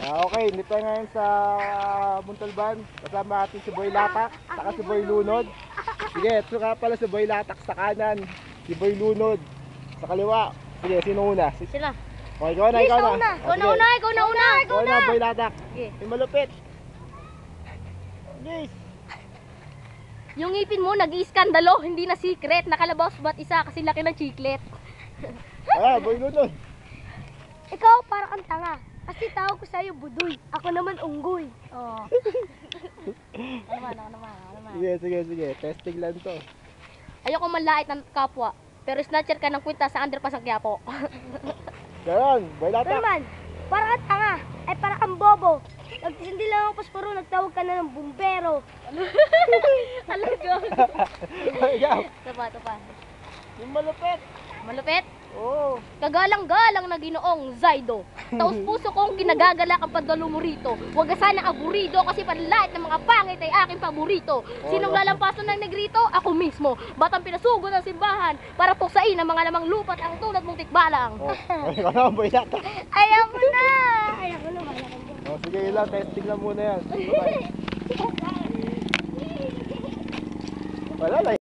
Okay, dito ngayon sa Montalban. Kasama natin si Boy Latak, saka si Boy Lunod. Sige, ito nga pala si Boy Latak sa kanan, si Boy Lunod sa kaliwa. Sige, sino una? Sila. Okay, ikaw na, ikaw na. Ikaw na una, ikaw na una. Ikaw na, Boy Latak. Sige. Yung malupit. Yes. Yung ngipin mo nag-iiskandalo, hindi na secret. Nakalabaw ba't isa kasi laki ng chiclet. Boy Lunod. Ikaw para kang tanga. Kasi tawag ko sa'yo budoy. Ako naman unggoy. Oo. Ano naman. Sige. Testing lang to. Ayoko manlait ng kapwa. Pero snatcher ka ng kwenta sa underpass ng Quiapo. Ganon, Boy Latak. Naman, para kang tanga. Ay para kang bobo. Nagtisindi lang ang pasporo, nagtawag ka na ng bumbero. Alaga. Ikaw. Ito pa. Yung malupit. Malupit? Oo. Kagalang-galang na Ginoong Zaido. Taos puso kong kinagagalak ang pagdalo mo rito. Huwag ka sana aburido kasi panlait ng mga pangit ay aking paborito. Sinong lalampaso ng negrito? Ako mismo. Batang pinasugo ng simbahan para puksain ang mga lamang lupat ang tulad mong tikbalang. Ikaw na, Boy Latak. Ayaw ko na. Sige lang, testing lang muna yan. Wala na.